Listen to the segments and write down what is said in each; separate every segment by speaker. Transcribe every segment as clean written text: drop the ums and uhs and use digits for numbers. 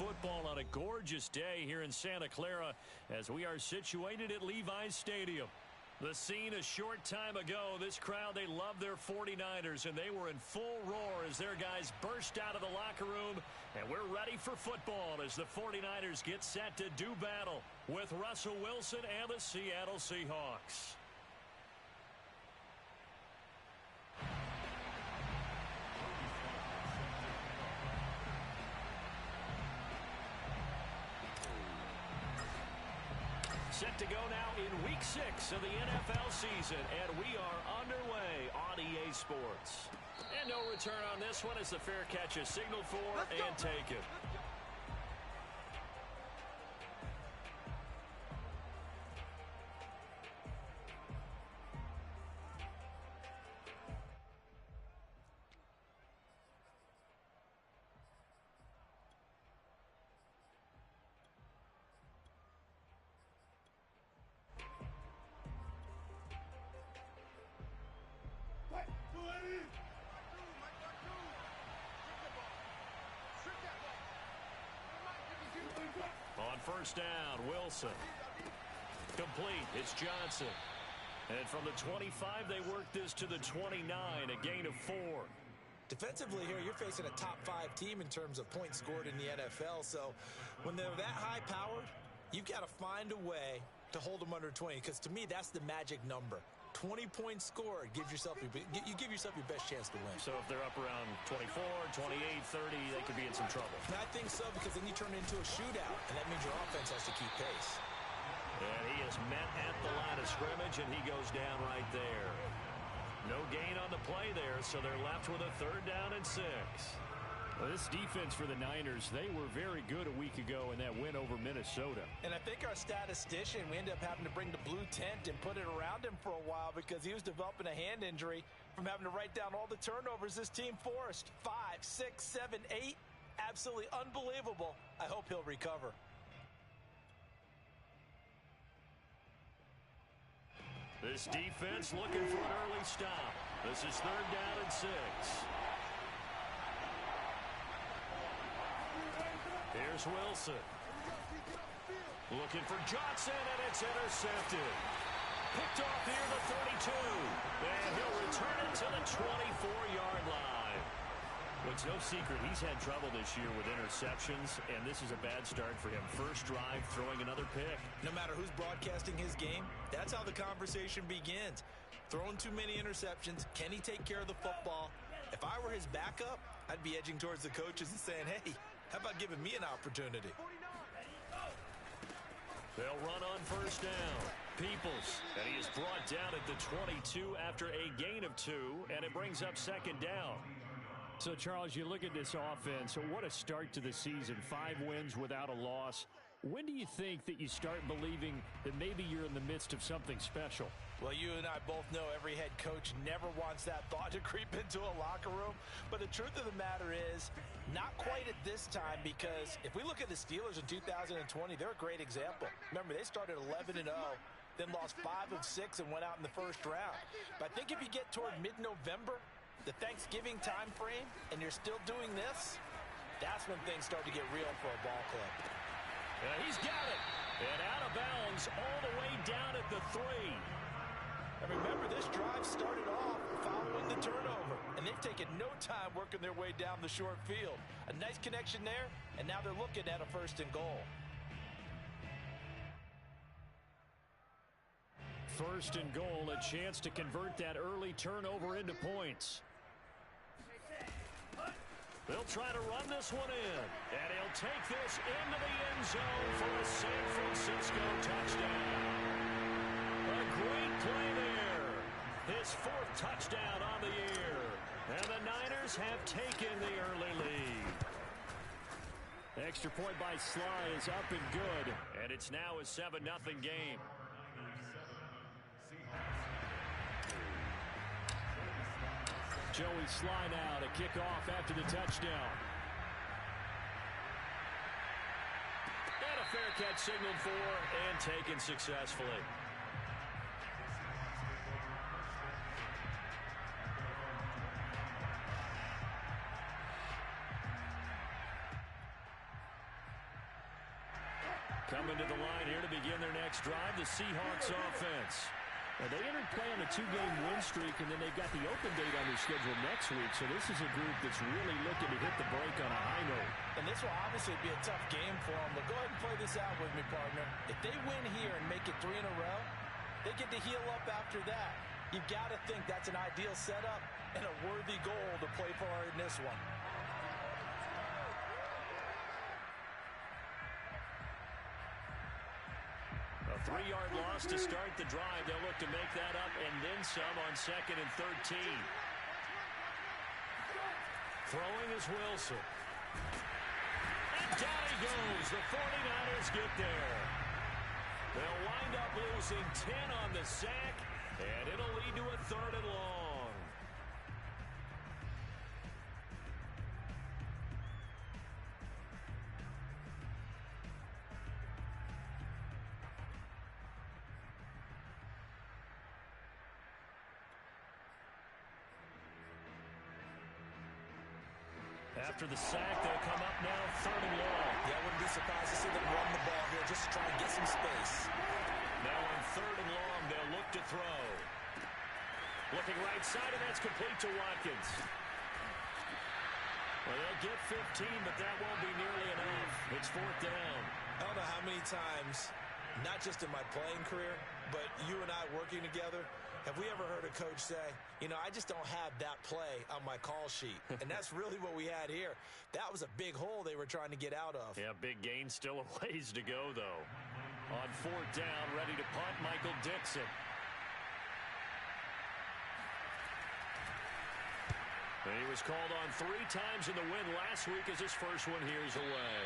Speaker 1: football on a gorgeous day here in Santa Clara as we are situated at Levi's Stadium. The scene a short time ago, this crowd, they love their 49ers, and they were in full roar as their guys burst out of the locker room, and we're ready for football as the 49ers get set to do battle with Russell Wilson and the Seattle Seahawks. Set to go now in Week 6 of the NFL season, and we are underway on EA Sports. And no return on this one as the fair catch is signaled for and taken. On first down, Wilson. Complete. It's Johnson. And from the 25, they work this to the 29, a gain of 4.
Speaker 2: Defensively here, you're facing a top-5 team in terms of points scored in the NFL. So when they're that high-powered, you've got to find a way to hold them under 20, because to me, that's the magic number. 20 points scored, you give yourself your best chance to win.
Speaker 1: So if they're up around 24, 28, 30, they could be in some trouble.
Speaker 2: And I think so, because then you turn it into a shootout, and that means your offense has to keep pace.
Speaker 1: And he is met at the line of scrimmage, and he goes down right there. No gain on the play there, so they're left with a 3rd down and 6.
Speaker 3: Well, this defense for the Niners, they were very good a week ago in that win over Minnesota.
Speaker 2: And I think our statistician, we ended up having to bring the blue tent and put it around him for a while because he was developing a hand injury from having to write down all the turnovers this team forced. 5, 6, 7, 8. Absolutely unbelievable. I hope he'll recover.
Speaker 1: This defense looking for an early stop. This is 3rd down and 6. Here's Wilson. Looking for Johnson, and it's intercepted. Picked off near the 32. And he'll return it to the 24-yard line. Well, it's no secret he's had trouble this year with interceptions, and this is a bad start for him. First drive, throwing another pick.
Speaker 2: No matter who's broadcasting his game, that's how the conversation begins. Throwing too many interceptions. Can he take care of the football? If I were his backup, I'd be edging towards the coaches and saying, hey, how about giving me an opportunity?
Speaker 1: They'll run on first down. Peoples, and he is brought down at the 22 after a gain of 2, and it brings up 2nd down.
Speaker 3: So, Charles, you look at this offense, so what a start to the season. 5 wins without a loss. When do you think that you start believing that maybe you're in the midst of something special?
Speaker 2: Well, you and I both know every head coach never wants that thought to creep into a locker room. But the truth of the matter is, not quite at this time, because if we look at the Steelers in 2020, they're a great example. Remember, they started 11-0, then lost 5 of 6 and went out in the first round. But I think if you get toward mid-November, the Thanksgiving time frame, and you're still doing this, that's when things start to get real for a ball club.
Speaker 1: And he's got it. And out of bounds all the way down at the 3.
Speaker 2: And remember, this drive started off following the turnover, and they've taken no time working their way down the short field. A nice connection there, and now they're looking at a 1st and goal.
Speaker 3: 1st and goal, a chance to convert that early turnover into points.
Speaker 1: They'll try to run this one in, and he'll take this into the end zone for a San Francisco touchdown. A great play there. His 4th touchdown on the year, and the Niners have taken the early lead.
Speaker 3: Extra point by Sly is up and good,
Speaker 1: and it's now a 7-0 game.
Speaker 3: Joey Sly now to kick off after the touchdown.
Speaker 1: And a fair catch signaled for and taken successfully. Coming to the line here to begin their next drive, the Seahawks offense.
Speaker 3: Well, they entered play on a 2-game win streak, and then they've got the open date on their schedule next week. So this is a group that's really looking to hit the break on a high note.
Speaker 2: And this will obviously be a tough game for them, but go ahead and play this out with me, partner. If they win here and make it 3 in a row, they get to heal up after that. You've got to think that's an ideal setup and a worthy goal to play for in this one.
Speaker 1: A 3-yard loss to start the drive. They'll look to make that up and then some on 2nd and 13. Throwing is Wilson. And down he goes. The 49ers get there. They'll wind up losing 10 on the sack, and it'll lead to a 3rd and long. After the sack, they'll come up now 3rd and long.
Speaker 2: Yeah, I wouldn't be surprised to see them run the ball here just to try and get some space.
Speaker 1: Now on 3rd and long, they'll look to throw. Looking right side, and that's complete to Watkins. Well, they'll get 15, but that won't be nearly enough. It's 4th down.
Speaker 2: I don't know how many times, not just in my playing career, but you and I working together, have we ever heard a coach say, you know, I just don't have that play on my call sheet? And that's really what we had here. That was a big hole they were trying to get out of.
Speaker 1: Yeah, big gain, still a ways to go, though. On 4th down, ready to punt, Michael Dixon. And he was called on 3 times in the win last week as his first one here is away.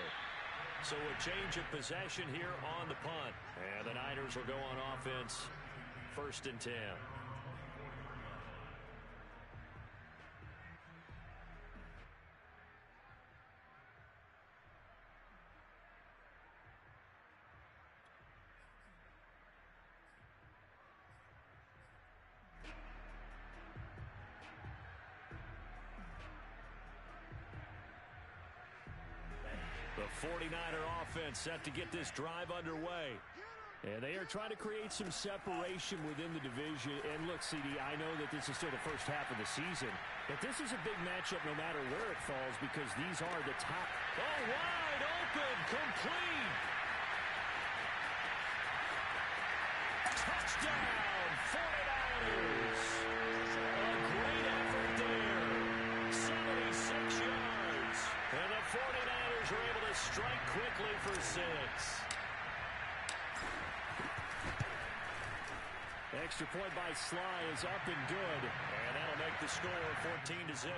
Speaker 1: So a change of possession here on the punt. And the Niners will go on offense, 1st and 10. The 49er offense set to get this drive underway. And they are trying to create some separation within the division. And look, CD, I know that this is still the first half of the season, but this is a big matchup no matter where it falls because these are the top. Oh, wide open, complete. Touchdown, 49ers. A great effort there. 76 yards. And the 49ers are able to strike quickly for 6. Extra point by Sly is up and good. And that'll make the score 14-0.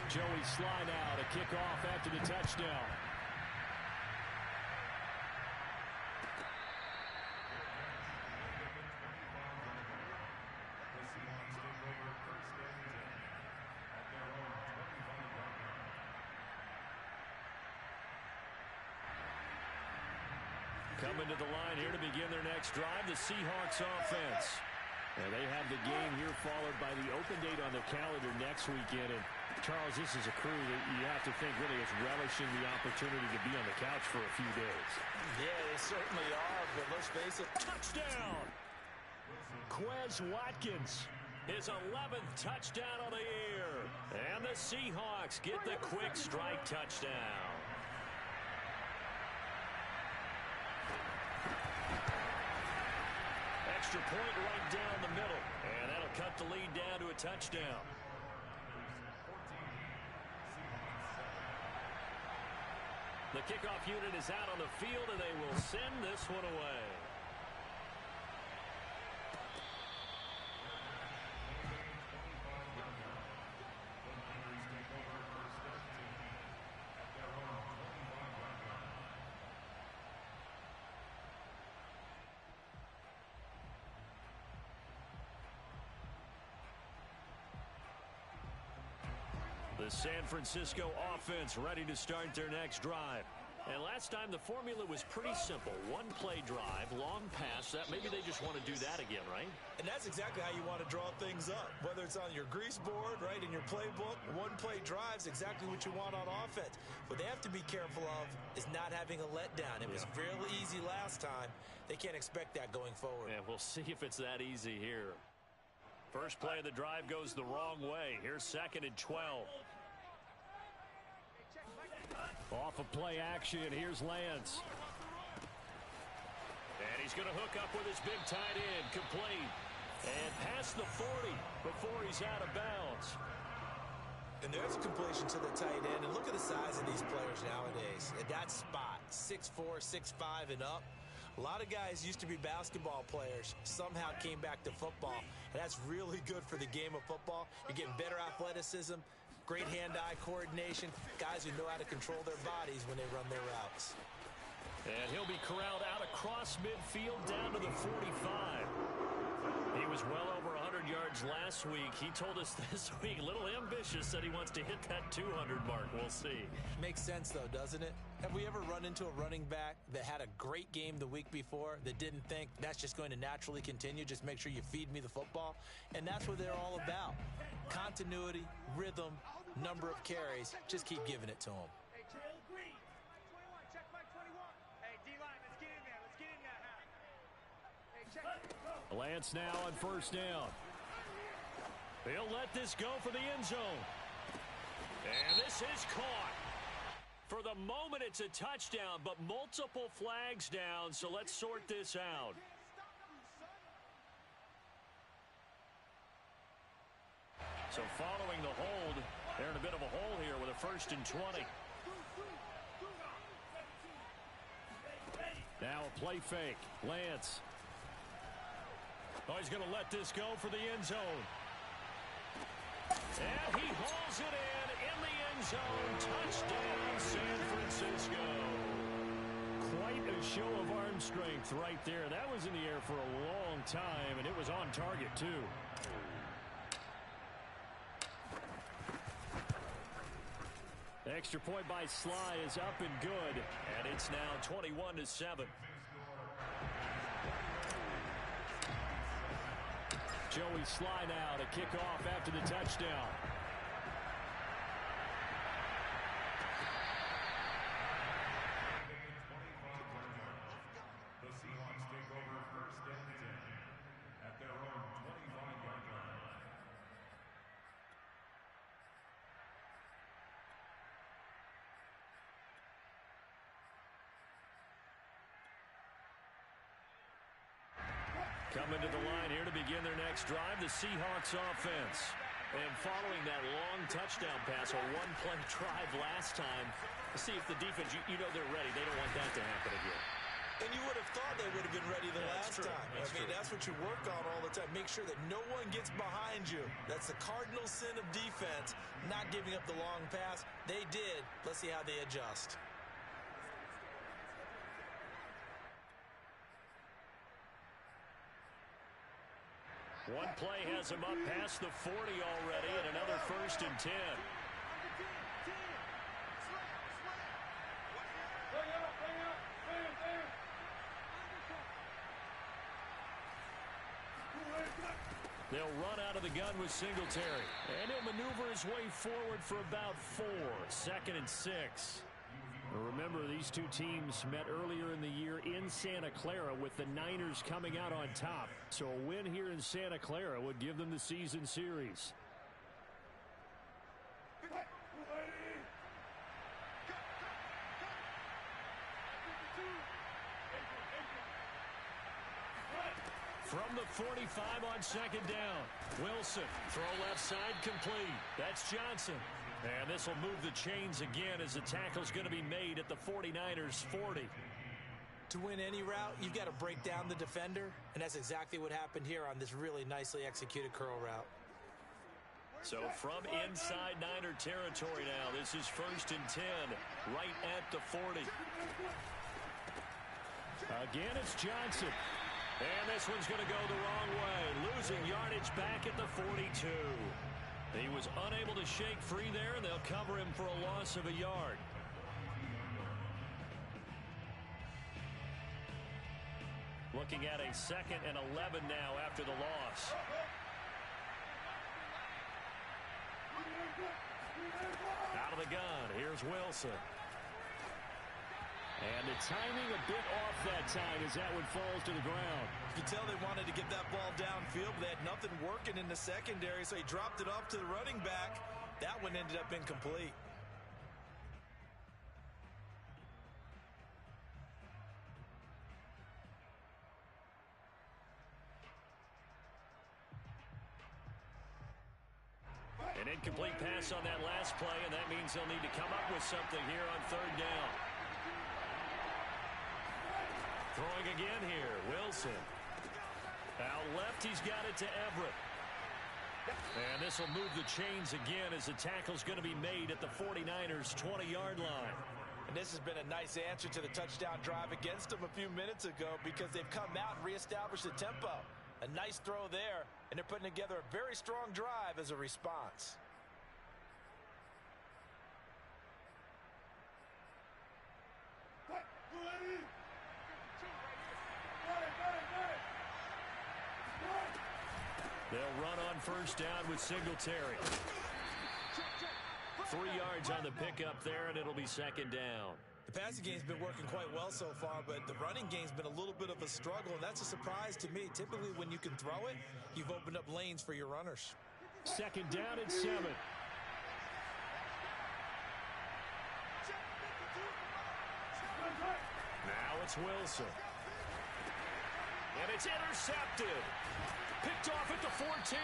Speaker 1: Joey Sly now to kick off after the touchdown. Coming to the line here to begin their next drive, the Seahawks offense. And they have the game here followed by the open date on their calendar next weekend. And Charles, this is a crew that you have to think really is relishing the opportunity to be on the couch for a few days.
Speaker 2: Yeah, they certainly are, but let's face it.
Speaker 1: Touchdown! Quez Watkins, his 11th touchdown on the year. And the Seahawks get the quick strike touchdown. Extra point right down the middle. And that'll cut the lead down to a touchdown. The kickoff unit is out on the field, and they will send this one away. The San Francisco offense ready to start their next drive. And last time, the formula was pretty simple. One-play drive, long pass. That maybe they just want to do that again, right?
Speaker 2: And that's exactly how you want to draw things up. Whether it's on your grease board, right, in your playbook, one-play drive is exactly what you want on offense. What they have to be careful of is not having a letdown. It was fairly easy last time. They can't expect that going forward.
Speaker 1: Yeah, we'll see if it's that easy here. First play of the drive goes the wrong way. Here's 2nd and 12.
Speaker 3: Off of play action, here's Lance.
Speaker 1: And he's going to hook up with his big tight end, complete. And past the 40 before he's out of bounds.
Speaker 2: And there's a completion to the tight end. And look at the size of these players nowadays. At that spot, 6'4", 6'5", and up. A lot of guys used to be basketball players, somehow came back to football. And that's really good for the game of football. You're getting better athleticism, great hand-eye coordination, guys who know how to control their bodies when they run their routes.
Speaker 1: And he'll be corralled out across midfield down to the 45. He was well over 100 yards last week. He told us this week, a little ambitious, said he wants to hit that 200 mark. We'll see.
Speaker 2: Makes sense, though, doesn't it? Have we ever run into a running back that had a great game the week before that didn't think that's just going to naturally continue? Just make sure you feed me the football. And that's what they're all about. Continuity, rhythm, number of carries. Just keep giving it to them.
Speaker 3: Lance now on first down.
Speaker 1: He'll let this go for the end zone. And this is caught. For the moment, it's a touchdown, but multiple flags down, so let's sort this out. So following the hold, they're in a bit of a hole here with a 1st and 20.
Speaker 3: Now a play fake. Lance.
Speaker 1: Oh, he's going to let this go for the end zone. And he hauls it in the end zone. Touchdown, San Francisco.
Speaker 3: Quite a show of arm strength right there. That was in the air for a long time, and it was on target, too. Extra point by Sly is up and good.
Speaker 1: And it's now 21-7.
Speaker 3: Joey Sly now to kick off after the touchdown.
Speaker 4: The Seahawks take over 1st and 10 at their own 25-yard line.
Speaker 1: Coming to the line here to begin their next drive, the Seahawks offense. And following that long touchdown pass, a one-play drive last time, see if the defense, you know they're ready. They don't want that to happen again.
Speaker 2: And you would have thought they would have been ready the last time. That's what you work on all the time. Make sure that no one gets behind you. That's the cardinal sin of defense, not giving up the long pass. They did. Let's see how they adjust.
Speaker 1: One play has him up past the 40 already, and another 1st and 10. They'll run out of the gun with Singletary. And he'll maneuver his way forward for about 4. 2nd and 6.
Speaker 3: Remember, these two teams met earlier in the year in Santa Clara with the Niners coming out on top. So a win here in Santa Clara would give them the season series.
Speaker 1: From the 45 on 2nd down. Wilson, throw left side complete. That's Johnson. And this will move the chains again as the tackle's going to be made at the 49ers 40.
Speaker 2: To win any route, you've got to break down the defender, and that's exactly what happened here on this really nicely executed curl route.
Speaker 1: So from inside Niner territory now, this is 1st and 10, right at the 40.
Speaker 3: Again, it's Johnson.
Speaker 1: And this one's going to go the wrong way, losing yardage back at the 42. He was unable to shake free there, and they'll cover him for a loss of a yard. Looking at a 2nd and 11 now after the loss. Out of the gun, here's Wilson.
Speaker 3: And the timing a bit off that time as that one falls to the ground.
Speaker 2: You can tell they wanted to get that ball downfield, but they had nothing working in the secondary, so he dropped it off to the running back. That one ended up incomplete.
Speaker 1: An incomplete pass on that last play, and that means they'll need to come up with something here on 3rd down. Throwing again here, Wilson. Out left, he's got it to Everett. And this will move the chains again as the tackle's going to be made at the 49ers' 20-yard line.
Speaker 2: And this has been a nice answer to the touchdown drive against them a few minutes ago because they've come out and reestablished the tempo. A nice throw there, and they're putting together a very strong drive as a response.
Speaker 1: They'll run on 1st down with Singletary. 3 yards on the pickup there, and it'll be 2nd down.
Speaker 2: The passing game's been working quite well so far, but the running game's been a little bit of a struggle, and that's a surprise to me. Typically, when you can throw it, you've opened up lanes for your runners.
Speaker 3: 2nd down and 7.
Speaker 1: Now it's Wilson. And it's intercepted. Picked off at the 14.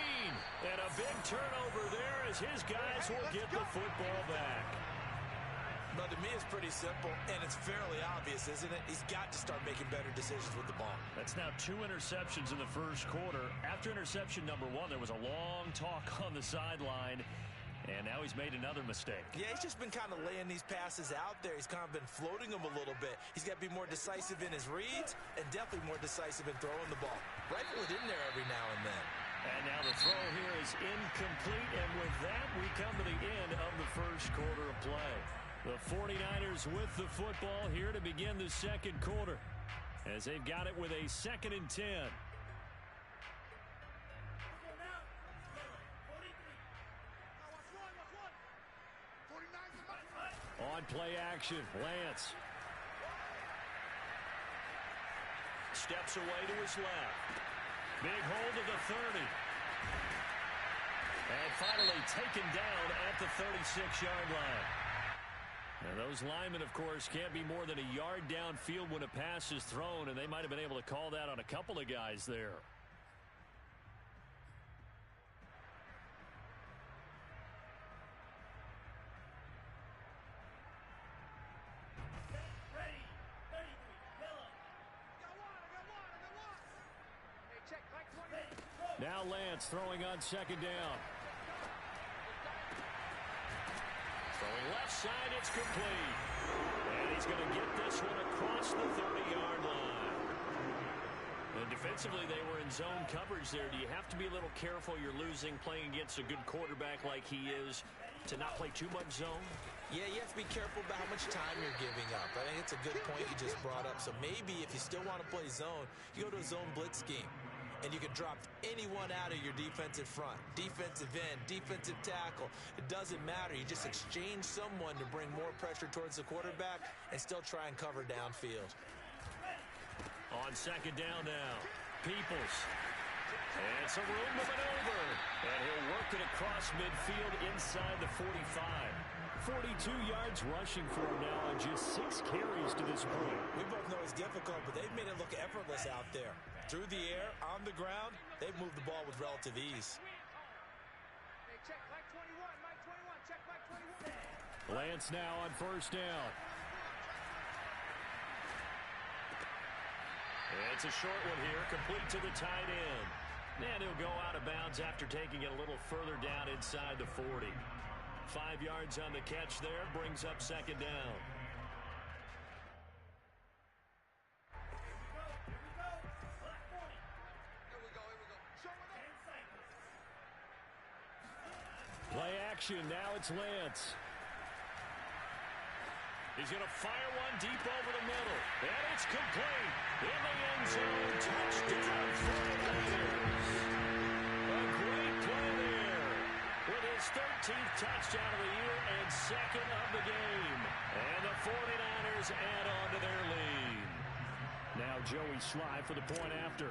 Speaker 1: And a big turnover there as his guys will get the football back.
Speaker 2: But to me, it's pretty simple, and it's fairly obvious, isn't it? He's got to start making better decisions with the ball.
Speaker 1: That's now 2 interceptions in the 1st quarter. After interception number 1, there was a long talk on the sideline, and now he's made another mistake.
Speaker 2: Yeah, he's just been kind of laying these passes out there. He's kind of been floating them a little bit. He's got to be more decisive in his reads and definitely more decisive in throwing the ball. Rifle it in there every now and then.
Speaker 1: And now the throw here is incomplete, and with that, we come to the end of the 1st quarter of play. The 49ers with the football here to begin the 2nd quarter as they've got it with a 2nd and 10. On play action, Lance. Steps away to his left. Big hold of the 30. And finally taken down at the 36-yard line. And those linemen, of course, can't be more than a yard downfield when a pass is thrown, and they might have been able to call that on a couple of guys there. Now Lance throwing on 2nd down. Throwing left side, it's complete. And he's going to get this one across the 30-yard line. And defensively, they were in zone coverage there. Do you have to be a little careful you're losing playing against a good quarterback like he is to not play too much zone?
Speaker 2: Yeah, you have to be careful about how much time you're giving up. I think it's a good point you just brought up. So maybe if you still want to play zone, you go to a zone blitz scheme. And you can drop anyone out of your defensive front. Defensive end, defensive tackle. It doesn't matter. You just exchange someone to bring more pressure towards the quarterback and still try and cover downfield.
Speaker 1: On 2nd down now, Peoples. And some room to maneuver. And he'll work it across midfield inside the 45. 42 yards rushing for him now on just 6 carries to this point.
Speaker 2: We both know it's difficult, but they've made it look effortless out there. Through the air, on the ground, they've moved the ball with relative ease.
Speaker 3: Lance now on 1st down.
Speaker 1: It's a short one here, complete to the tight end. And he'll go out of bounds after taking it a little further down inside the 40. 5 yards on the catch there, brings up 2nd down. Play action, now it's Lance. He's going to fire one deep over the middle. And it's complete. In the end zone. Touchdown 49ers. A great play there. With his 13th touchdown of the year and second of the game. And the 49ers add on to their lead.
Speaker 3: Now Joey Sly for the point after.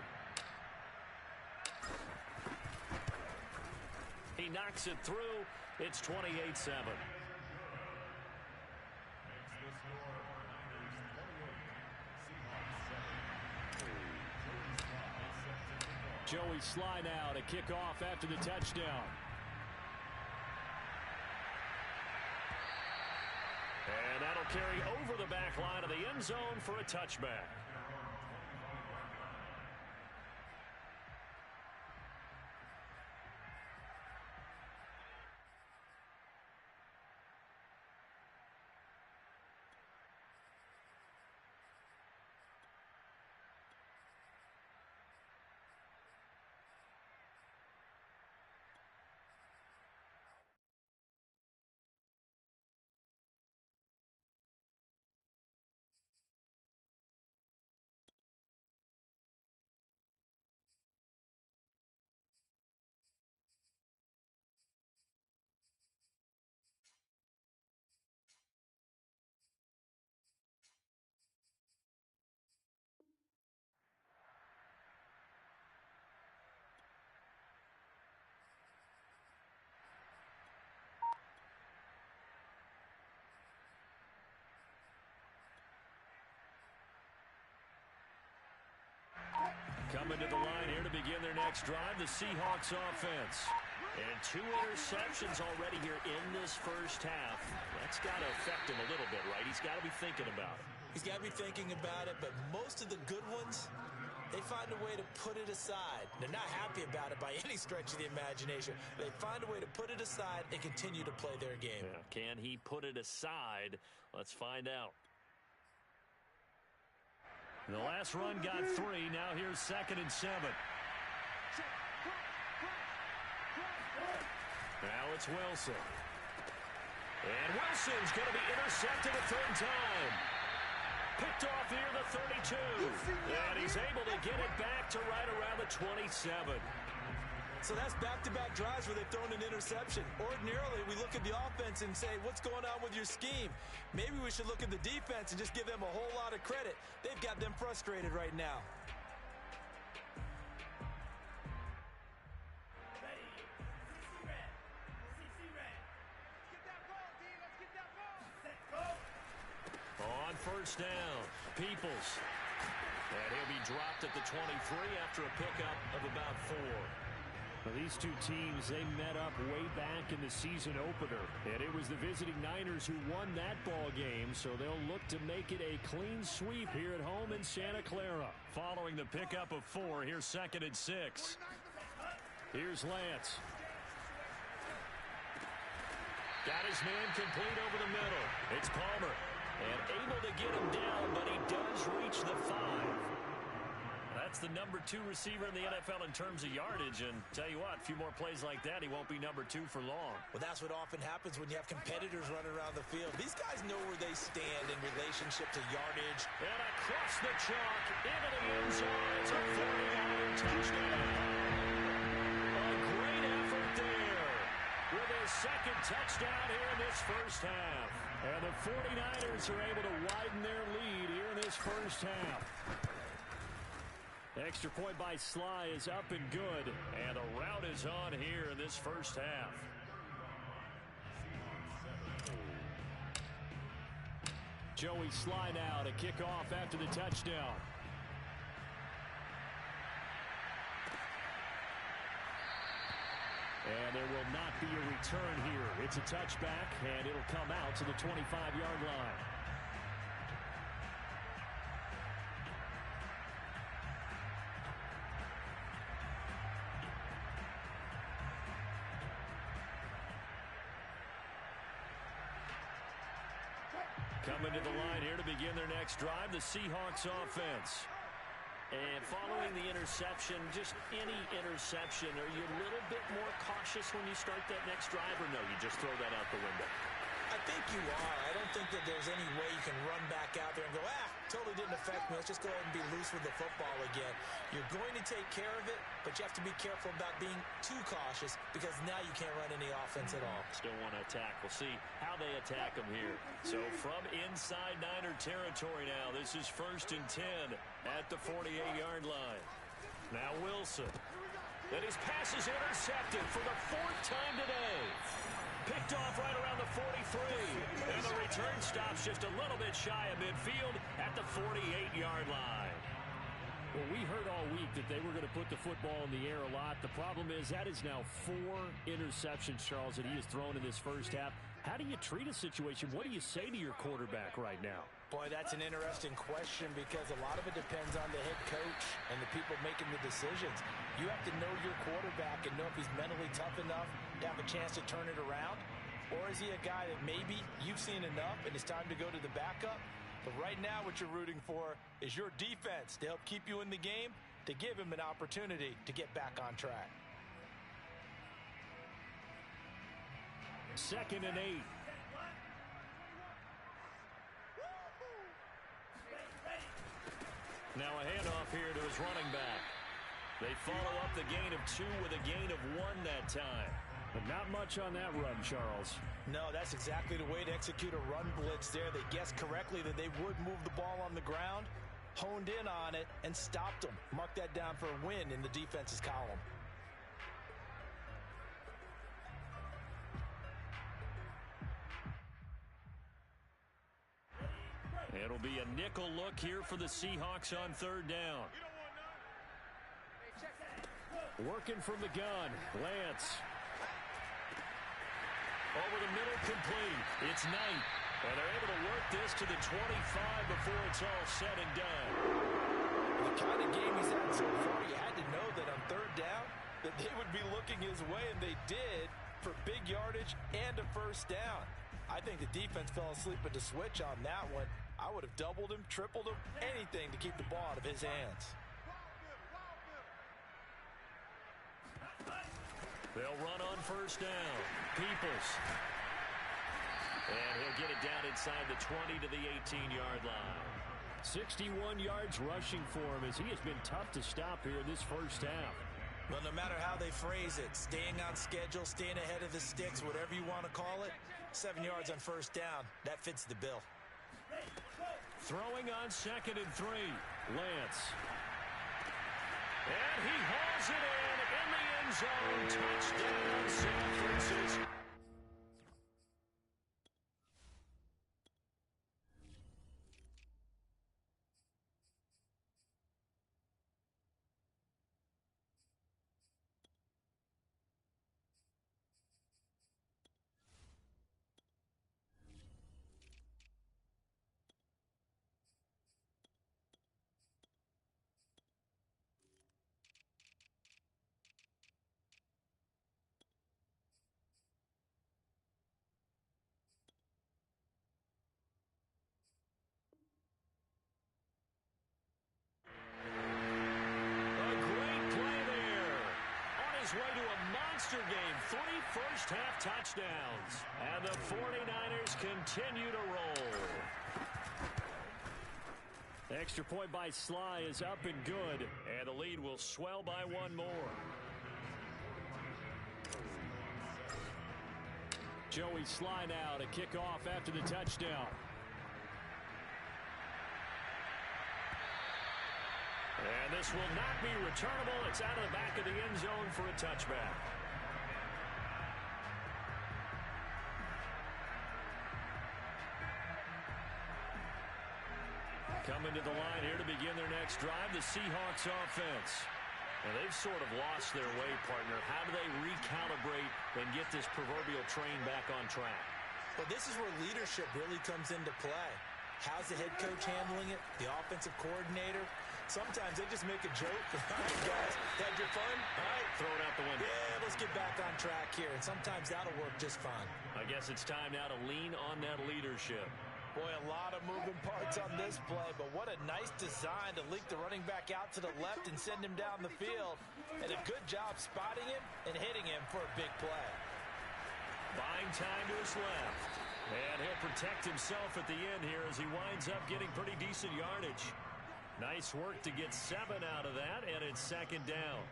Speaker 1: He knocks it through. It's 28-7.
Speaker 3: Joey Sly now to kick off after the touchdown.
Speaker 1: And that'll carry over the back line of the end zone for a touchback. Coming to the line here to begin their next drive, the Seahawks offense. And 2 interceptions already here in this first half. That's got to affect him a little bit, right? He's got to be thinking about it.
Speaker 2: He's got to be thinking about it, but most of the good ones, they find a way to put it aside. They're not happy about it by any stretch of the imagination. They find a way to put it aside and continue to play their game.
Speaker 1: Yeah. Can he put it aside? Let's find out. The last run got 3. Now here's 2nd and 7. Now it's Wilson. And Wilson's going to be intercepted a 3rd time. Picked off here the 32. And he's able to get it back to right around the 27.
Speaker 2: So that's back-to-back drives where they've thrown an interception. Ordinarily, we look at the offense and say, what's going on with your scheme? Maybe we should look at the defense and just give them a whole lot of credit. They've got them frustrated right now.
Speaker 1: On first down, Peoples. And he'll be dropped at the 23 after a pickup of about 4.
Speaker 3: Well, these two teams, they met up way back in the season opener. And it was the visiting Niners who won that ball game, so they'll look to make it a clean sweep here at home in Santa Clara.
Speaker 1: Following the pickup of 4, here's 2nd and 6.
Speaker 3: Here's Lance.
Speaker 1: Got his man complete over the middle. It's Palmer. And able to get him down, but he does reach the 5. That's the number 2 receiver in the NFL in terms of yardage. And tell you what, a few more plays like that, he won't be number 2 for long.
Speaker 2: Well, that's what often happens when you have competitors running around the field. These guys know where they stand in relationship to yardage.
Speaker 1: And across the chalk, into the end zone. It's a 49er touchdown. A great effort there with his 2nd touchdown here in this first half. And the 49ers are able to widen their lead here in this first half.
Speaker 3: Extra point by Sly is up and good.
Speaker 1: And the route is on here in this first half.
Speaker 3: Joey Sly now to kick off after the touchdown. And there will not be a return here. It's a touchback, and it'll come out to the 25-yard line.
Speaker 1: Coming to the line here to begin their next drive, the Seahawks offense. And following the interception, just any interception, are you a little bit more cautious when you start that next drive, or no, you just throw that out the window?
Speaker 2: I I think you are. I don't think that there's any way you can run back out there and go, totally didn't affect me. Let's just go ahead and be loose with the football again. You're going to take care of it, but you have to be careful about being too cautious because now you can't run any offense at all.
Speaker 1: Still want to attack. We'll see how they attack them here. So from inside Niner territory now, this is 1st and 10 at the 48-yard line. Now Wilson. And his pass is intercepted for the 4th time today. Picked off right around the 43. And the return stops just a little bit shy of midfield at the 48-yard line.
Speaker 3: Well, we heard all week that they were going to put the football in the air a lot. The problem is that is now 4 interceptions, Charles, that he has thrown in this first half. How do you treat a situation? What do you say to your quarterback right now?
Speaker 2: Boy, that's an interesting question because a lot of it depends on the head coach and the people making the decisions. You have to know your quarterback and know if he's mentally tough enough to have a chance to turn it around. Or is he a guy that maybe you've seen enough and it's time to go to the backup? But right now what you're rooting for is your defense to help keep you in the game, to give him an opportunity to get back on track.
Speaker 3: 2nd and 8.
Speaker 1: Now a handoff here to his running back. They follow up the gain of 2 with a gain of 1 that time.
Speaker 3: But not much on that run, Charles.
Speaker 2: No, that's exactly the way to execute a run blitz there. They guessed correctly that they would move the ball on the ground, honed in on it, and stopped them. Mark that down for a win in the defense's column.
Speaker 1: It'll be a nickel look here for the Seahawks on 3rd down.
Speaker 3: Working from the gun, Lance.
Speaker 1: Over the middle, complete. It's Knight. And they're able to work this to the 25 before it's all said and done.
Speaker 2: The kind of game he's had so far, you had to know that on 3rd down, that they would be looking his way, and they did for big yardage and a 1st down. I think the defense fell asleep at the switch on that one. I would have doubled him, tripled him, anything to keep the ball out of his hands.
Speaker 1: They'll run on 1st down. Peoples. And he'll get it down inside the 20 to the 18-yard line.
Speaker 3: 61 yards rushing for him as he has been tough to stop here in this first half.
Speaker 2: Well, no matter how they phrase it, staying on schedule, staying ahead of the sticks, whatever you want to call it, 7 yards on 1st down, that fits the bill.
Speaker 1: Throwing on 2nd and 3. Lance. And he hauls it in the end zone. Touchdown, San Francisco. Way to a monster game. 3 first-half touchdowns. And the 49ers continue to roll.
Speaker 3: Extra point by Sly is up and good.
Speaker 1: And the lead will swell by 1 more.
Speaker 3: Joey Sly now to kick off after the touchdown.
Speaker 1: And this will not be returnable. It's out of the back of the end zone for a touchback. Coming to the line here to begin their next drive, the Seahawks offense. And they've sort of lost their way, partner. How do they recalibrate and get this proverbial train back on track?
Speaker 2: Well, this is where leadership really comes into play. How's the head coach handling it? The offensive coordinator? Sometimes they just make a joke. All right, guys, had your fun? All right.
Speaker 1: Throw it out the window.
Speaker 2: Yeah, let's get back on track here. And sometimes that'll work just fine.
Speaker 1: I guess it's time now to lean on that leadership.
Speaker 2: Boy, a lot of moving parts on this play, but what a nice design to leak the running back out to the left and send him down the field. And a good job spotting him and hitting him for a big play.
Speaker 1: Buying time to his left. And he'll protect himself at the end here as he winds up getting pretty decent yardage. Nice work to get 7 out of that, and it's second down.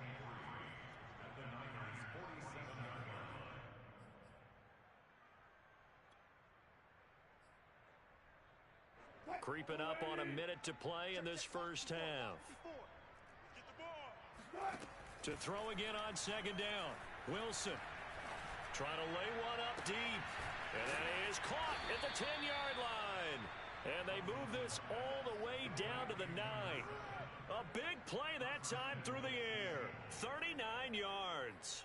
Speaker 1: Creeping up on a minute to play in this first half. To throw again on second down. Wilson trying to lay one up deep. And that is caught at the 10-yard line. And they move this all the way down to the 9. A big play that time through the air. 39 yards.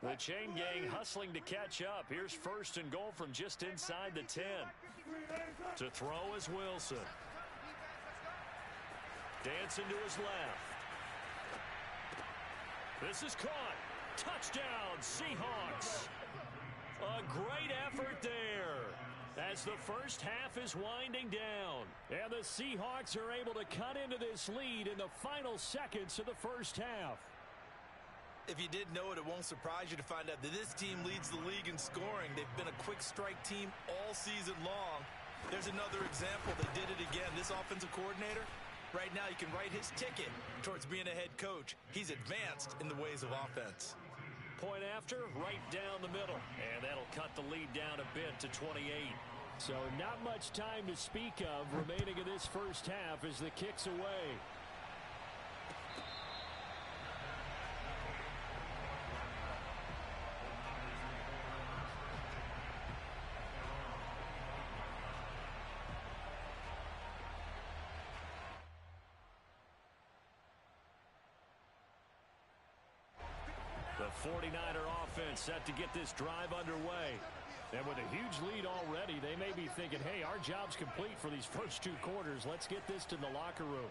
Speaker 1: The chain gang hustling to catch up. Here's first and goal from just inside the 10. To throw is Wilson. Dancing to his left. This is caught. Touchdown, Seahawks. A great effort there as the first half is winding down. And the Seahawks are able to cut into this lead in the final seconds of the first half.
Speaker 2: If you didn't know it, it won't surprise you to find out that this team leads the league in scoring. They've been a quick strike team all season long. There's another example. They did it again. This offensive coordinator, right now, you can write his ticket towards being a head coach. He's advanced in the ways of offense.
Speaker 1: Point after, right down the middle. And that'll cut the lead down a bit to 28.
Speaker 3: So not much time to speak of remaining in this first half as the kick's away.
Speaker 1: The 49er offense set to get this drive underway.
Speaker 3: And with a huge lead already, they may be thinking, hey, our job's complete for these first 2 quarters. Let's get this to the locker room.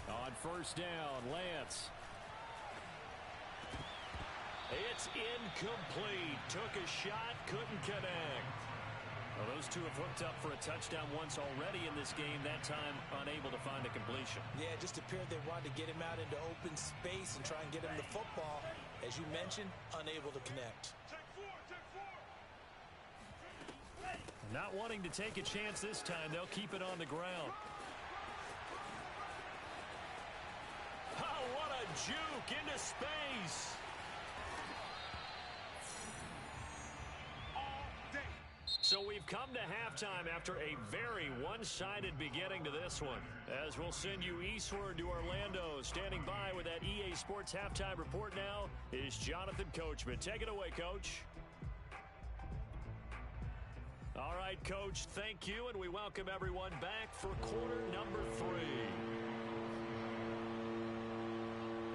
Speaker 3: On first down, Lance.
Speaker 1: It's incomplete. Took a shot, couldn't connect. Well, those two have hooked up for a touchdown once already in this game, that time unable to find a completion.
Speaker 2: Yeah, it just appeared they wanted to get him out into open space and try and get him the football. As you mentioned, unable to connect.
Speaker 1: Not wanting to take a chance this time, they'll keep it on the ground. Oh, what a juke into space. So we've come to halftime after a very one-sided beginning to this one. As we'll send you eastward to Orlando. Standing by with that EA Sports halftime report now is Jonathan Coachman. Take it away, Coach. All right, Coach, thank you, and we welcome everyone back for quarter number 3.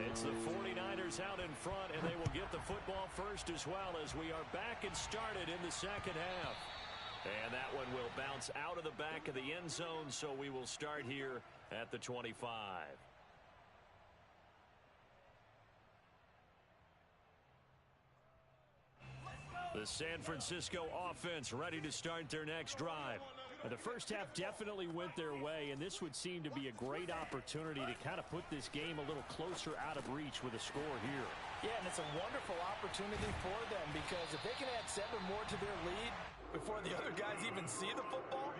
Speaker 1: It's the 49ers out in front, and they will get the football first as well as we are back and started in the second half. And that one will bounce out of the back of the end zone, so we will start here at the 25. The San Francisco offense ready to start their next drive.
Speaker 3: The first half definitely went their way, and this would seem to be a great opportunity to kind of put this game a little closer out of reach with a score here.
Speaker 2: Yeah, and it's a wonderful opportunity for them because if they can add 7 more to their lead before the other guys even see the football,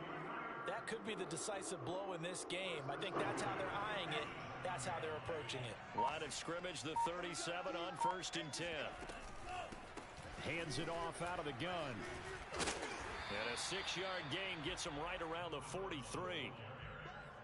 Speaker 2: that could be the decisive blow in this game. I think that's how they're eyeing it. That's how they're approaching it.
Speaker 1: Line of scrimmage, the 37 on first and 10.
Speaker 3: Hands it off out of the gun.
Speaker 1: And a 6-yard gain gets them right around the 43.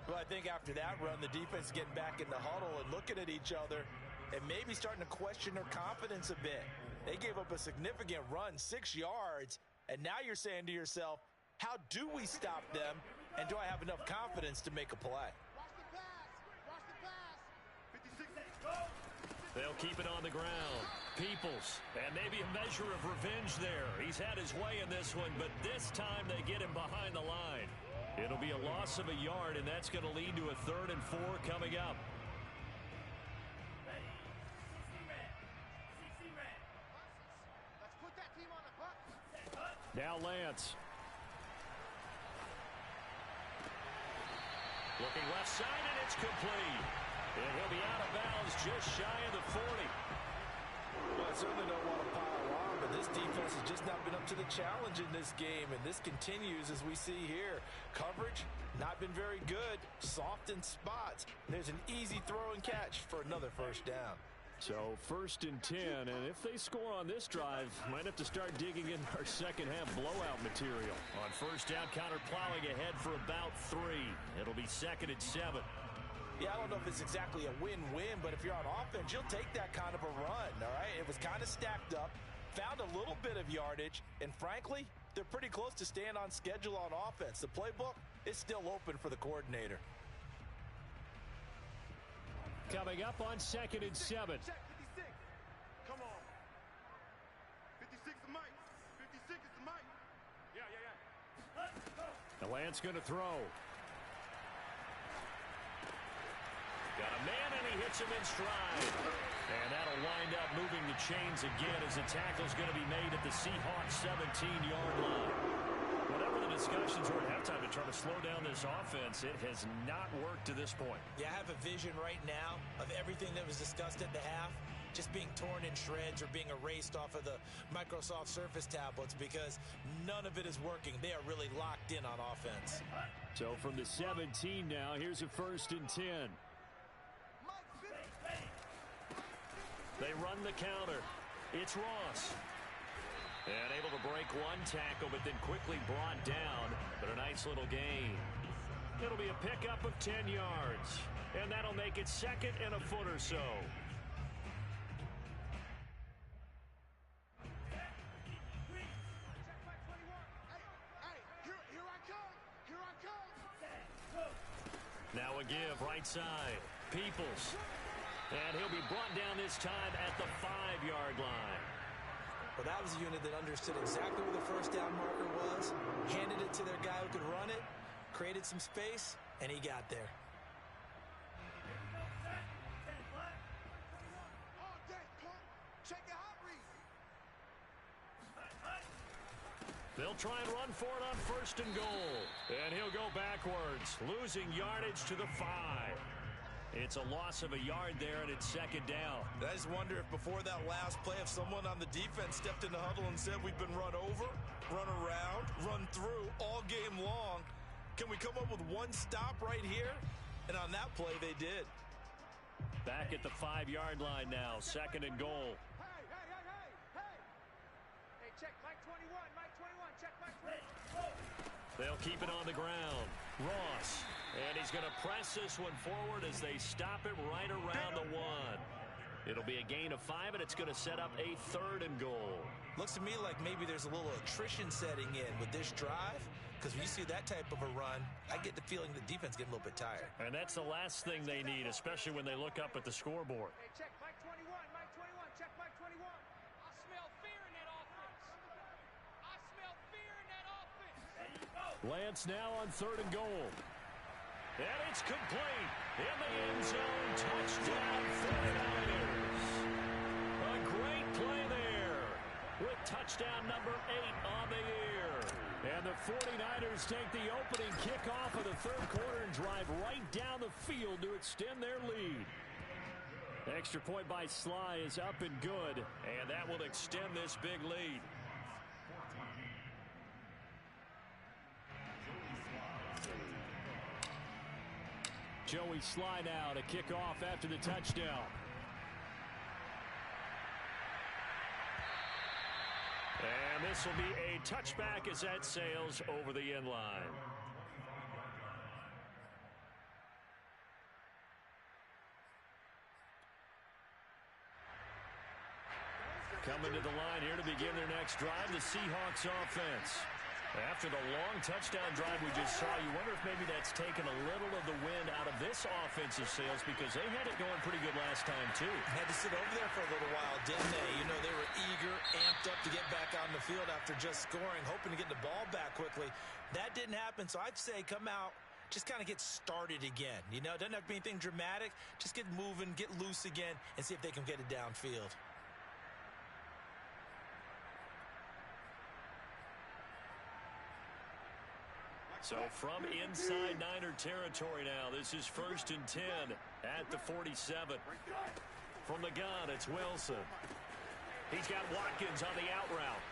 Speaker 2: Well, I think after that run, the defense is getting back in the huddle and looking at each other and maybe starting to question their confidence a bit. They gave up a significant run, 6 yards, and now you're saying to yourself, how do we stop them, and do I have enough confidence to make a play?
Speaker 1: They'll keep it on the ground. Peoples, and maybe a measure of revenge there. He's had his way in this one, but this time they get him behind the line. It'll be a loss of a yard, and that's going to lead to a 3rd and 4 coming up.
Speaker 3: Now Lance.
Speaker 1: Looking left side, and it's complete. And he'll be out of bounds just shy of the 40.
Speaker 2: Well, I certainly don't want to pile on, but this defense has just not been up to the challenge in this game, and this continues as we see here. Coverage, not been very good, soft in spots. There's an easy throw and catch for another first down.
Speaker 3: So 1st and 10, and if they score on this drive, might have to start digging in our second half blowout material.
Speaker 1: On first down, counter plowing ahead for about 3. It'll be 2nd and 7.
Speaker 2: Yeah, I don't know if it's exactly a win-win, but if you're on offense, you'll take that kind of a run, all right? It was kind of stacked up, found a little bit of yardage, and frankly, they're pretty close to staying on schedule on offense. The playbook is still open for the coordinator.
Speaker 3: Coming up on 2nd and 7.
Speaker 5: Check 56. Come on. 56 is Mike. 56 is Mike. Yeah.
Speaker 3: The Lance going to throw.
Speaker 1: Got a man, and he hits him in stride. And that'll wind up moving the chains again as the tackle's going to be made at the Seahawks 17-yard line. Whatever the discussions were at halftime to try to slow down this offense, it has not worked to this point.
Speaker 2: Yeah, I have a vision right now of everything that was discussed at the half just being torn in shreds or being erased off of the Microsoft Surface tablets because none of it is working. They are really locked in on offense.
Speaker 3: So from the 17 now, here's a 1st and 10.
Speaker 1: They run the counter. It's Ross. And able to break one tackle, but then quickly brought down. But a nice little gain. It'll be a pickup of 10 yards. And that'll make it 2nd and a foot or so. Now a give, right side. Peoples. And he'll be brought down this time at the 5-yard line.
Speaker 2: Well, that was a unit that understood exactly where the first down marker was, handed it to their guy who could run it, created some space, and he got there.
Speaker 1: They'll try and run for it on 1st and goal. And he'll go backwards, losing yardage to the 5. It's a loss of a yard there, and it's 2nd down.
Speaker 2: I just wonder if before that last play, if someone on the defense stepped in the huddle and said, we've been run over, run around, run through all game long. Can we come up with one stop right here? And on that play, they did.
Speaker 1: Back at the 5-yard line now, 2nd and goal.
Speaker 5: Hey, check Mike 21, Mike 21, check Mike 21.
Speaker 1: They'll keep it on the ground. Ross. And he's going to press this one forward as they stop it right around the 1. It'll be a gain of 5, and it's going to set up a 3rd and goal.
Speaker 2: Looks to me like maybe there's a little attrition setting in with this drive, because when you see that type of a run, I get the feeling the defense getting a little bit tired.
Speaker 1: And that's the last thing they need, especially when they look up at the scoreboard.
Speaker 5: Hey, check Mike 21, Mike 21, check Mike 21. I smell fear in that offense. I smell fear in that offense.
Speaker 3: Lance now on 3rd and goal.
Speaker 1: And it's complete. In the end zone, touchdown 49ers. A great play there with touchdown number 8 on the year. And the 49ers take the opening kickoff of the 3rd quarter and drive right down the field to extend their lead. Extra point by Sly is up and good, and that will extend this big lead.
Speaker 3: Joey Sly now to kick off after the touchdown.
Speaker 1: And this will be a touchback as that sails over the end line. Coming to the line here to begin their next drive, the Seahawks offense. After the long touchdown drive we just saw, you wonder if maybe that's taken a little of the wind out of this offensive sails because they had it going pretty good last time, too.
Speaker 2: Had to sit over there for a little while, didn't they? You know, they were eager, amped up to get back on the field after just scoring, hoping to get the ball back quickly. That didn't happen, so I'd say come out, just kind of get started again. You know, doesn't have to be anything dramatic. Just get moving, get loose again, and see if they can get it downfield.
Speaker 1: So from inside Niner territory now, this is 1st and 10 at the 47. From the gun, it's Wilson. He's got Watkins on the out route.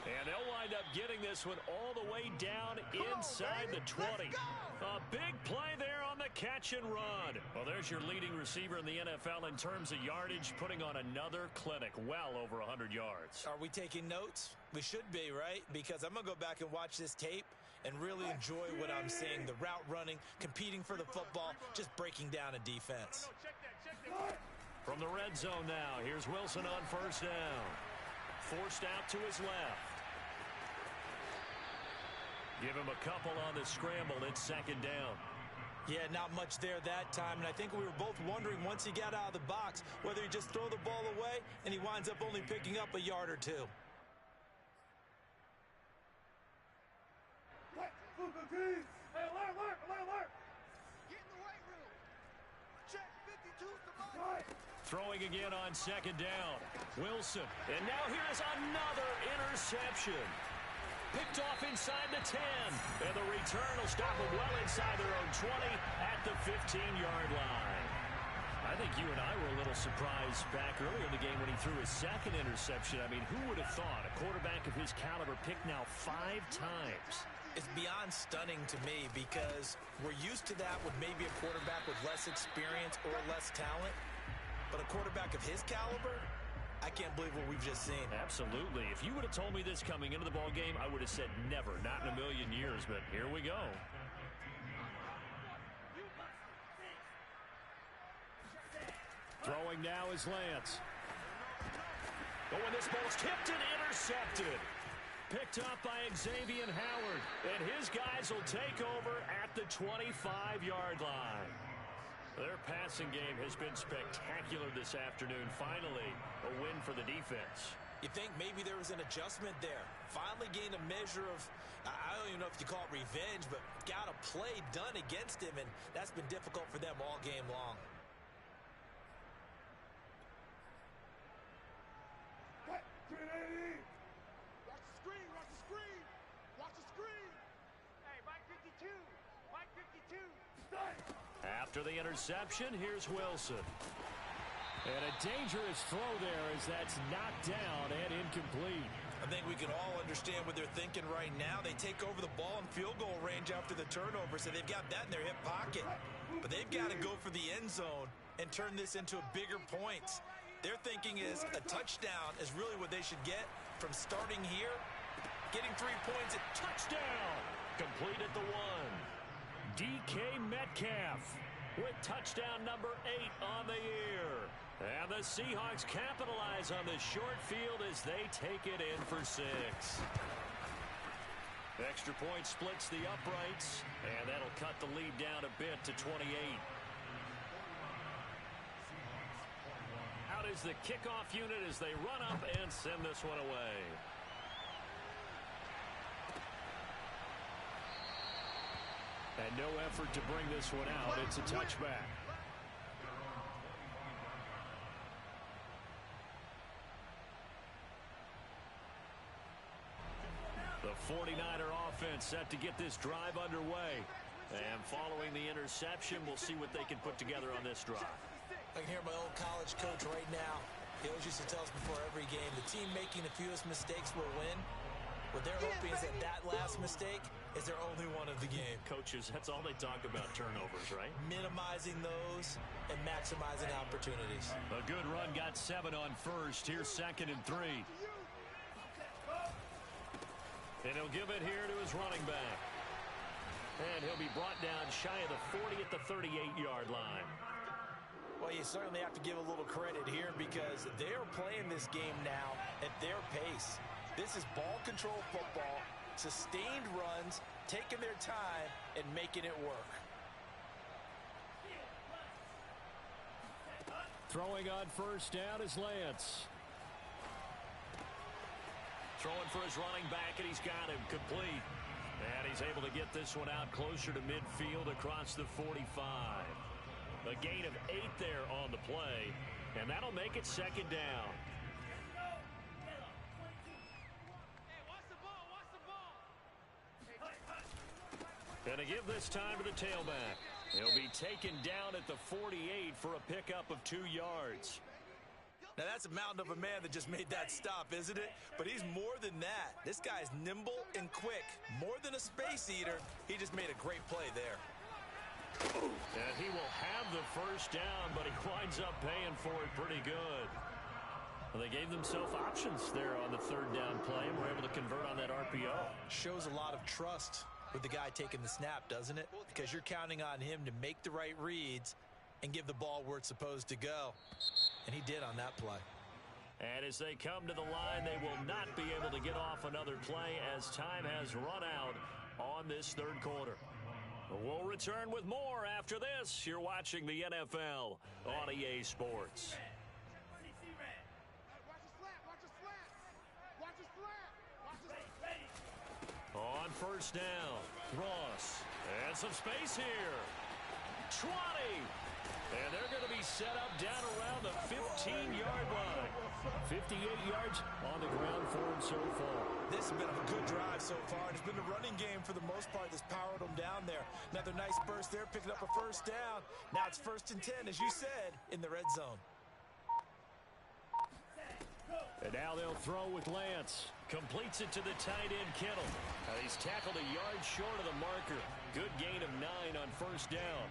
Speaker 1: And they'll wind up getting this one all the way down inside the 20. A big play there on the catch and run. Well, there's your leading receiver in the NFL in terms of yardage, putting on another clinic, well over 100 yards.
Speaker 2: Are we taking notes? We should be, right? Because I'm going to go back and watch this tape and really enjoy what I'm seeing. The route running, competing for the football, just breaking down a defense.
Speaker 1: From the red zone now, here's Wilson on 1st down. Forced out to his left. Give him a couple on the scramble. It's 2nd down.
Speaker 2: Yeah, not much there that time, and I think we were both wondering once he got out of the box whether he just throw the ball away and he winds up only picking up a yard or two.
Speaker 5: Hey, alert! Get in the weight room. Check 52's the line.
Speaker 1: Throwing again on 2nd down. Wilson. And now here's another interception. Picked off inside the 10. And the return will stop them well inside their own 20 at the 15-yard line. I think you and I were a little surprised back earlier in the game when he threw his 2nd interception. I mean, who would have thought a quarterback of his caliber picked now 5 times?
Speaker 2: It's beyond stunning to me because we're used to that with maybe a quarterback with less experience or less talent. But a quarterback of his caliber, I can't believe what we've just seen.
Speaker 1: Absolutely. If you would have told me this coming into the ball game, I would have said never, not in a million years. But here we go. Throwing now is Lance. Oh, and this ball's tipped and intercepted. Picked up by Xavier Howard. And his guys will take over at the 25-yard line. Their passing game has been spectacular this afternoon. Finally, a win for the defense.
Speaker 2: You think maybe there was an adjustment there. Finally gained a measure of, I don't even know if you call it revenge, but got a play done against him, and that's been difficult for them all game long.
Speaker 5: Watch the screen. Hey, Mike 52. Mike 52.
Speaker 1: After the interception, here's Wilson. And a dangerous throw there as that's knocked down and incomplete.
Speaker 2: I think we can all understand what they're thinking right now. They take over the ball in field goal range after the turnover, so they've got that in their hip pocket. But they've got to go for the end zone and turn this into a bigger points. Their thinking is a touchdown is really what they should get from starting here. Getting 3 points at
Speaker 1: touchdown. Complete at the 1. DK Metcalf with touchdown number 8 on the year. And the Seahawks capitalize on this short field as they take it in for 6. Extra point splits the uprights, and that'll cut the lead down a bit to 28. Out is the kickoff unit as they run up and send this one away. And no effort to bring this one out. It's a touchback. The 49er offense set to get this drive underway. And following the interception, we'll see what they can put together on this drive.
Speaker 2: I can hear my old college coach right now. He always used to tell us before every game, the team making the fewest mistakes will win. What they're hoping is that last mistake is their only one of the game.
Speaker 1: Coaches, that's all they talk about, turnovers, right?
Speaker 2: Minimizing those and maximizing opportunities.
Speaker 1: A good run, got 7 on first. Here's 2nd and 3. And he'll give it here to his running back. And he'll be brought down shy of the 40 at the 38-yard line.
Speaker 2: Well, you certainly have to give a little credit here because they're playing this game now at their pace. This is ball control football, sustained runs, taking their time, and making it work.
Speaker 3: Throwing on 1st down is Lance.
Speaker 1: Throwing for his running back, and he's got him complete. And he's able to get this one out closer to midfield across the 45. A gain of 8 there on the play, and that'll make it 2nd down. And to give this time to the tailback. He'll be taken down at the 48 for a pickup of 2 yards.
Speaker 2: Now, that's a mountain of a man that just made that stop, isn't it? But he's more than that. This guy's nimble and quick. More than a space eater, he just made a great play there.
Speaker 1: And he will have the first down, but he winds up paying for it pretty good. Well, they gave themselves options there on the third down play and were able to convert on that RPO.
Speaker 2: Shows a lot of trust with the guy taking the snap, doesn't it? Because you're counting on him to make the right reads and give the ball where it's supposed to go. And he did on that play.
Speaker 1: And as they come to the line, they will not be able to get off another play as time has run out on this third quarter. We'll return with more after this. You're watching the NFL on EA Sports. On first down, Ross. And some space here. 20. And they're going to be set up down around the 15-yard line. 58 yards on the ground for him so far.
Speaker 2: This has been a good drive so far. It's been the running game for the most part that's powered them down there. Another nice burst there, picking up a first down. Now it's 1st and 10, as you said, in the red zone.
Speaker 1: And now they'll throw with Lance. Completes it to the tight end, Kittle. He's tackled a yard short of the marker. Good gain of 9 on first down.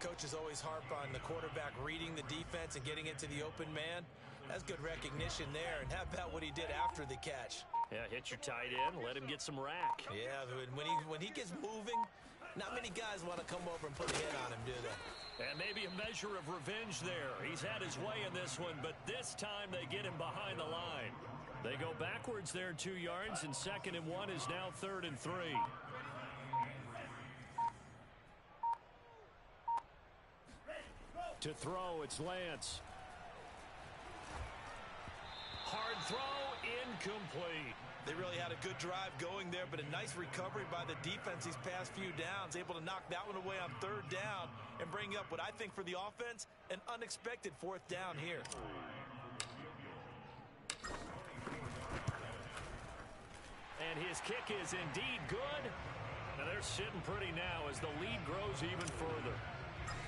Speaker 2: Coaches always harp on the quarterback reading the defense and getting it to the open man. That's good recognition there. And how about what he did after the catch?
Speaker 1: Yeah, hit your tight end, let him get some rack.
Speaker 2: Yeah, when he gets moving, not many guys want to come over and put a hit on him, do they?
Speaker 1: And maybe a measure of revenge there. He's had his way in this one, but this time they get him behind the line. They go backwards there 2 yards, and 2nd and 1 is now 3rd and 3. To throw, it's Lance. Hard throw, incomplete.
Speaker 2: They really had a good drive going there, but a nice recovery by the defense these past few downs. Able to knock that one away on 3rd down and bring up what I think for the offense, an unexpected 4th down here.
Speaker 1: And his kick is indeed good. Now they're sitting pretty now as the lead grows even further.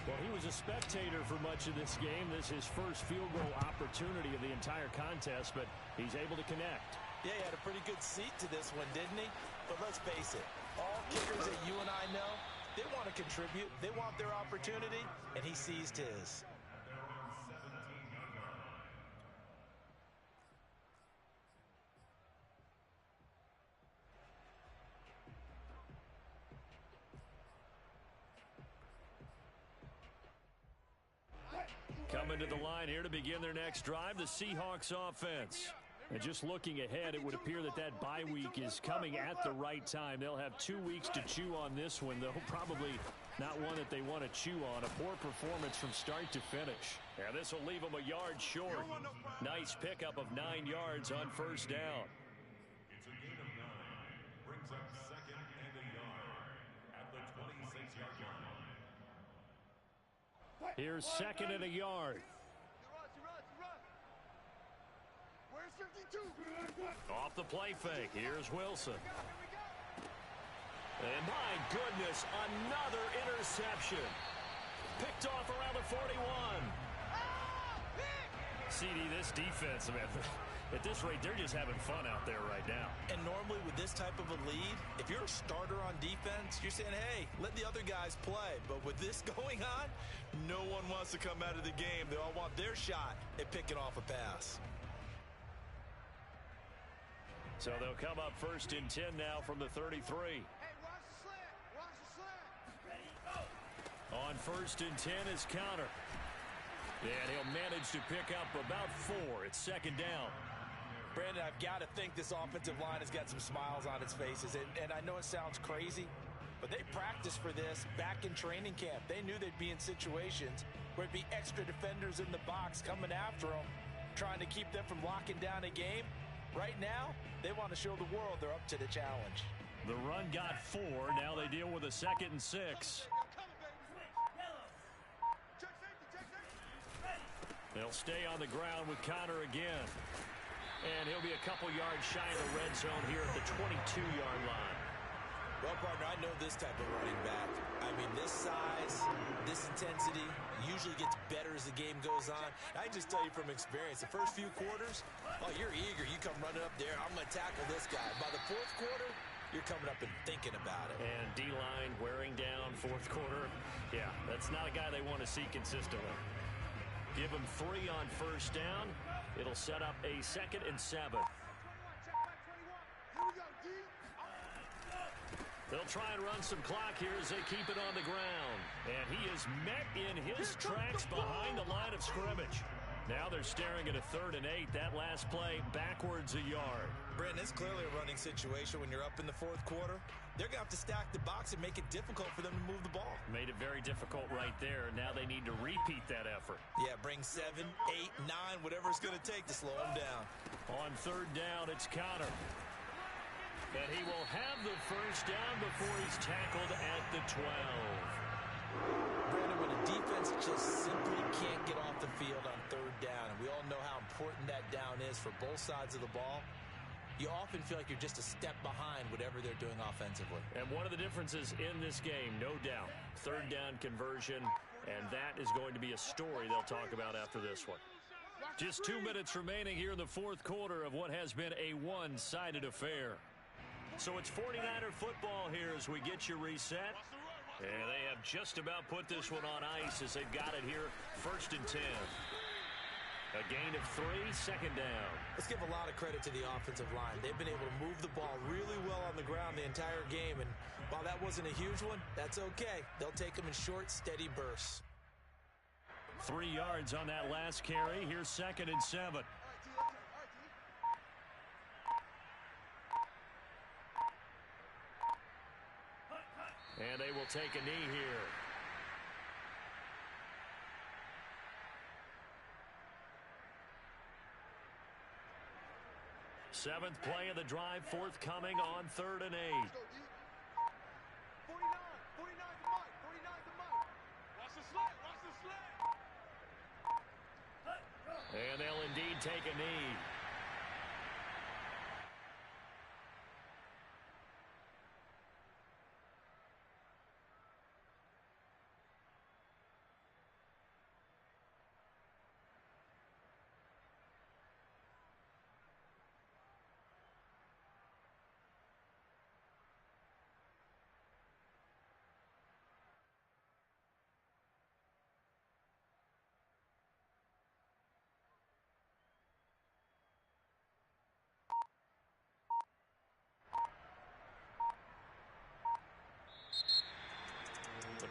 Speaker 1: Well, he was a spectator for much of this game. This is his first field goal opportunity of the entire contest, but he's able to connect.
Speaker 2: Yeah, he had a pretty good seat to this one, didn't he? But let's face it, all kickers that you and I know, they want to contribute. They want their opportunity, and he seized his.
Speaker 1: Coming to the line here to begin their next drive, the Seahawks offense. And just looking ahead, it would appear that that bye week is coming at the right time. They'll have 2 weeks to chew on this one, though probably not one that they want to chew on. A poor performance from start to finish. And this will leave them a yard short. Nice pickup of 9 yards on first down.
Speaker 4: It's a gain of 9. Brings up 2nd and a yard at the 26-yard line.
Speaker 1: Here's 2nd and a yard. Off the play fake. Here's Wilson. And my goodness, another interception. Picked off around the 41. CD, this defense, man, at this rate, they're just having fun out there right now.
Speaker 2: And normally with this type of a lead, if you're a starter on defense, you're saying, hey, let the other guys play. But with this going on, no one wants to come out of the game. They all want their shot at picking off a pass.
Speaker 1: So they'll come up 1st and 10 now from the 33.
Speaker 5: Hey, watch the slant. Watch the slant. Ready, go.
Speaker 1: On 1st and 10 is Counter. And he'll manage to pick up about 4. It's 2nd down.
Speaker 2: Brandon, I've got to think this offensive line has got some smiles on its faces. And I know it sounds crazy, but they practiced for this back in training camp. They knew they'd be in situations where it'd be extra defenders in the box coming after them, trying to keep them from locking down a game. Right now, they want to show the world they're up to the challenge.
Speaker 1: The run got 4. Now they deal with a 2nd and 6. They'll stay on the ground with Connor again. And he'll be a couple yards shy of the red zone here at the 22-yard line.
Speaker 2: Well, partner, I know this type of running back. I mean, this size, this intensity usually gets better as the game goes on. I just tell you from experience, the first few quarters, oh, you're eager. You come running up there, I'm going to tackle this guy. By the fourth quarter, you're coming up and thinking about it.
Speaker 1: And D-line wearing down fourth quarter. Yeah, that's not a guy they want to see consistently. Give him 3 on first down. It'll set up a 2nd and 7. They'll try and run some clock here as they keep it on the ground. And he is met in his tracks behind the line of scrimmage. Now they're staring at a 3rd and 8. That last play backwards a yard.
Speaker 2: Brandon, it's clearly a running situation when you're up in the fourth quarter. They're going to have to stack the box and make it difficult for them to move the ball.
Speaker 1: Made it very difficult right there. Now they need to repeat that effort.
Speaker 2: Yeah, bring 7, 8, 9, whatever it's going to take to slow them down.
Speaker 1: On 3rd down, it's Connor. And he will have the first down before he's tackled at the 12.
Speaker 2: Brandon, when a defense just simply can't get off the field on 3rd down, and we all know how important that down is for both sides of the ball, you often feel like you're just a step behind whatever they're doing offensively.
Speaker 1: And one of the differences in this game, no doubt, 3rd down conversion, and that is going to be a story they'll talk about after this one. Just 2 minutes remaining here in the fourth quarter of what has been a one-sided affair. So it's 49er football here as we get you reset. And they have just about put this one on ice as they've got it here, 1st and 10. A gain of 3, 2nd down.
Speaker 2: Let's give a lot of credit to the offensive line. They've been able to move the ball really well on the ground the entire game. And while that wasn't a huge one, that's okay. They'll take them in short, steady bursts.
Speaker 1: 3 yards on that last carry. Here's 2nd and 7. And they will take a knee here. Seventh play of the drive, forthcoming on 3rd and 8.
Speaker 5: 49 to Mike. 49 to Mike. Watch the slant. Watch the slant.
Speaker 1: And they'll indeed take a knee.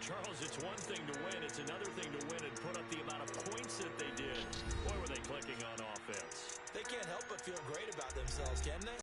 Speaker 1: Charles, it's one thing to win. It's another thing to win and put up the amount of points that they did. Boy, were they clicking on offense.
Speaker 2: They can't help but feel great about themselves, can they?